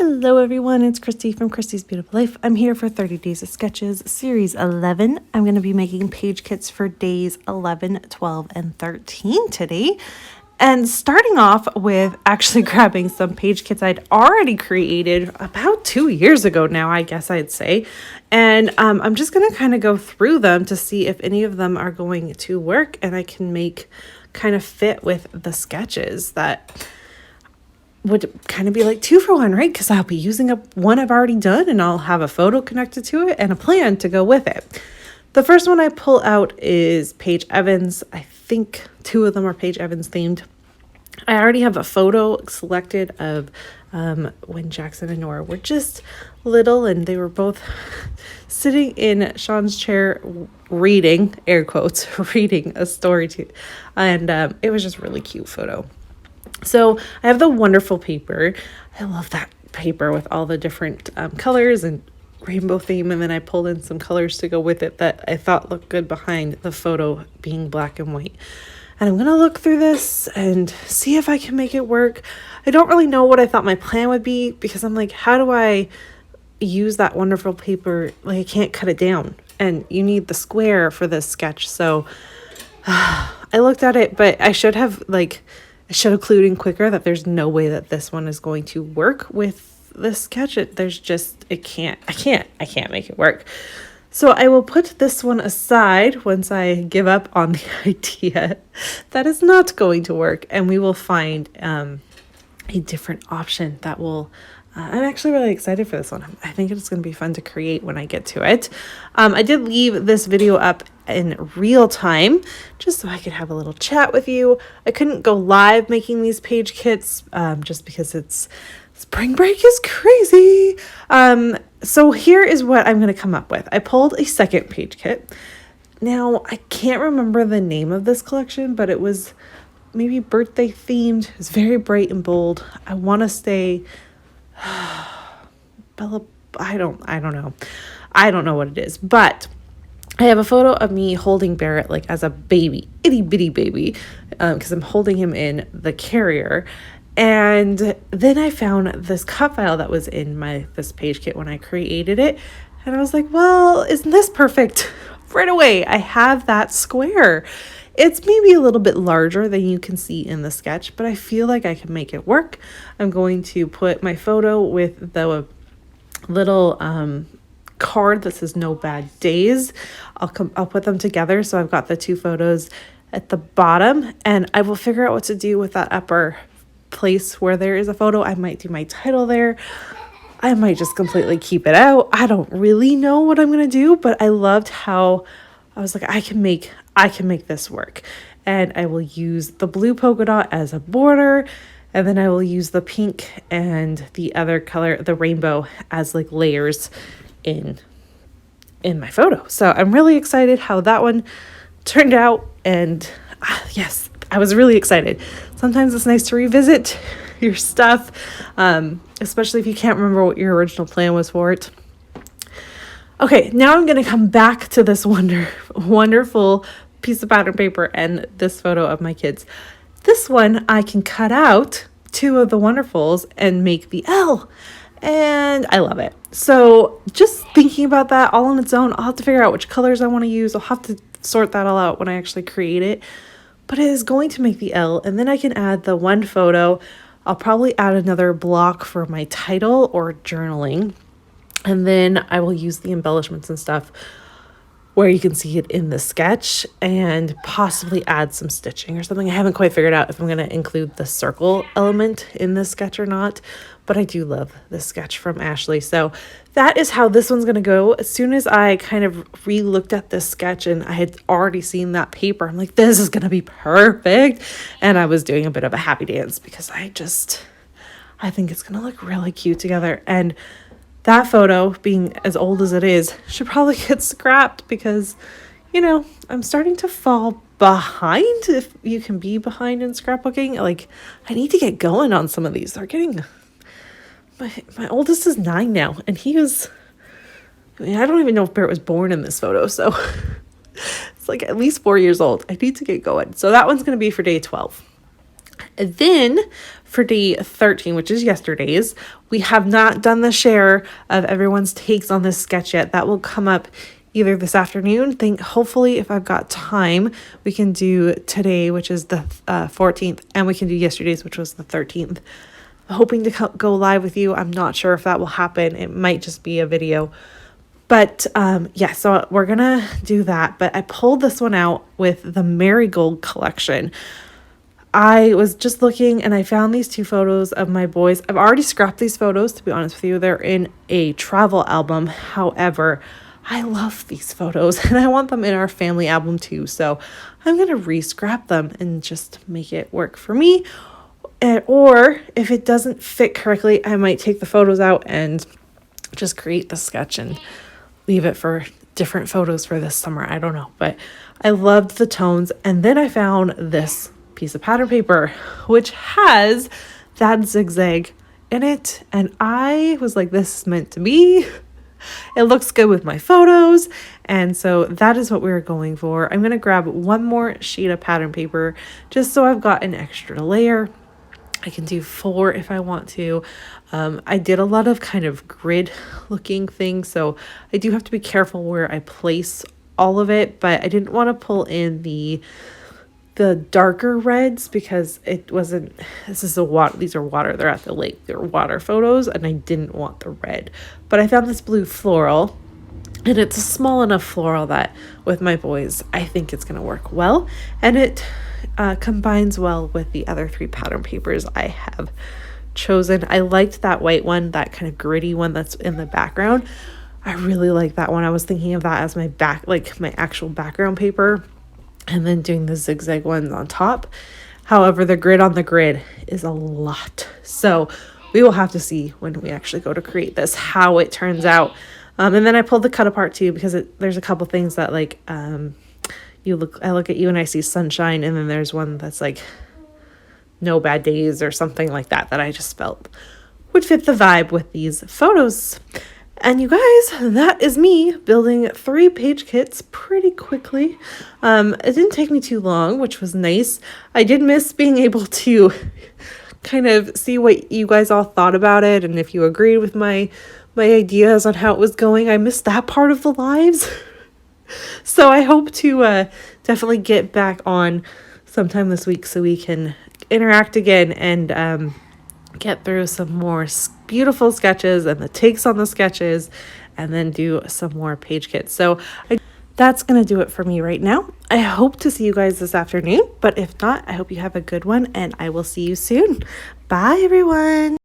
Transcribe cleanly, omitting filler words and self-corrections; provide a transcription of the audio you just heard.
Hello everyone, it's Christy from Christy's Beautiful Life. I'm here for 30 Days of Sketches, Series 11. I'm going to be making page kits for days 11, 12, and 13 today. And starting off with actually grabbing some page kits I'd already created about 2 years ago now, I guess I'd say. And I'm just going to kind of go through them to see if any of them are going to work and I can make kind of fit with the sketches that would kind of be like 2 for 1, right? Because I'll be using up one I've already done and I'll have a photo connected to it and a plan to go with it. The first one I pull out is Paige Evans. I think 2 of them are Paige Evans themed. I already have a photo selected of when Jackson and Nora were just little and they were both sitting in Sean's chair reading, air quotes, reading a story to, and it was just a really cute photo. So I have the wonderful paper. I love that paper with all the different colors and rainbow theme. And then I pulled in some colors to go with it that I thought looked good behind the photo being black and white. And I'm going to look through this and see if I can make it work. I don't really know what I thought my plan would be because I'm like, how do I use that wonderful paper? Like I can't cut it down and you need the square for this sketch. So I looked at it, but I should have clued in quicker that there's no way that this one is going to work with this sketch. I can't make it work. So I will put this one aside once I give up on the idea that is not going to work. And we will find a different option that will, I'm actually really excited for this one. I think it's going to be fun to create when I get to it. I did leave this video up in real time just so I could have a little chat with you. I couldn't go live making these page kits just because spring break is crazy. So here is what I'm going to come up with. I pulled a second page kit. Now I can't remember the name of this collection, but it was maybe birthday themed. It's very bright and bold. I want to stay Bella, I don't know. I don't know what it is, but I have a photo of me holding Barrett like as a baby, itty bitty baby, because I'm holding him in the carrier. And then I found this cut file that was in this page kit when I created it. And I was like, well, isn't this perfect? Right away, I have that square. It's maybe a little bit larger than you can see in the sketch, but I feel like I can make it work. I'm going to put my photo with the little card that says no bad days. I'll put them together. So I've got the 2 photos at the bottom and I will figure out what to do with that upper place where there is a photo. I might do my title there. I might just completely keep it out. I don't really know what I'm going to do, but I loved how I was like, I can make this work. And I will use the blue polka dot as a border. And then I will use the pink and the other color, the rainbow, as like layers in my photo. So I'm really excited how that one turned out. And yes, I was really excited. Sometimes it's nice to revisit your stuff, especially if you can't remember what your original plan was for it. Okay, now I'm going to come back to this wonderful piece of pattern paper and this photo of my kids. This one, I can cut out 2 of the wonderfuls and make the L. And I love it. So just thinking about that all on its own, I'll have to figure out which colors I want to use. I'll have to sort that all out when I actually create it. But it is going to make the L. And then I can add the one photo. I'll probably add another block for my title or journaling. And then I will use the embellishments and stuff where you can see it in the sketch and possibly add some stitching or something. I haven't quite figured out if I'm going to include the circle element in this sketch or not, but I do love this sketch from Ashley. So that is how this one's going to go. As soon as I kind of re-looked at this sketch and I had already seen that paper, I'm like, this is going to be perfect. And I was doing a bit of a happy dance because I think it's going to look really cute together. And that photo, being as old as it is, should probably get scrapped because, I'm starting to fall behind, if you can be behind in scrapbooking. Like, I need to get going on some of these. They're getting... My oldest is 9 now, and he was... I don't even know if Barrett was born in this photo, so... it's like at least 4 years old. I need to get going. So that one's going to be for day 12. And then for day 13, which is yesterday's. We have not done the share of everyone's takes on this sketch yet. That will come up either this afternoon. Hopefully, if I've got time, we can do today, which is the 14th, and we can do yesterday's, which was the 13th. Hoping to go live with you. I'm not sure if that will happen. It might just be a video. But yeah, so we're gonna do that. But I pulled this one out with the Marigold collection. I was just looking and I found these 2 photos of my boys. I've already scrapped these photos, to be honest with you. They're in a travel album. However, I love these photos and I want them in our family album too. So I'm going to re-scrap them and just make it work for me. Or if it doesn't fit correctly, I might take the photos out and just create the sketch and leave it for different photos for this summer. I don't know, but I loved the tones. And then I found this piece of pattern paper, which has that zigzag in it. And I was like, this is meant to be. It looks good with my photos. And so that is what we were going for. I'm going to grab one more sheet of pattern paper just so I've got an extra layer. I can do 4 if I want to. I did a lot of kind of grid looking things, so I do have to be careful where I place all of it, but I didn't want to pull in the darker reds because it wasn't, these are water, they're at the lake, they're water photos, and I didn't want the red. But I found this blue floral, and it's a small enough floral that with my boys, I think it's going to work well, and it combines well with the other 3 pattern papers I have chosen. I liked that white one, that kind of gritty one that's in the background. I really like that one. I was thinking of that as my my actual background paper, and then doing the zigzag ones on top. However, the grid on the grid is a lot. So we will have to see when we actually go to create this, how it turns out. And then I pulled the cut apart too, because there's a couple things that I look at you and I see sunshine, and then there's one that's like no bad days or something like that I just felt would fit the vibe with these photos. And you guys, that is me building 3 page kits pretty quickly. It didn't take me too long, which was nice. I did miss being able to kind of see what you guys all thought about it, and if you agreed with my ideas on how it was going. I missed that part of the lives. So I hope to definitely get back on sometime this week so we can interact again and get through some more beautiful sketches and the takes on the sketches, and then do some more page kits. So that's going to do it for me right now. I hope to see you guys this afternoon, but if not, I hope you have a good one, and I will see you soon. Bye, everyone.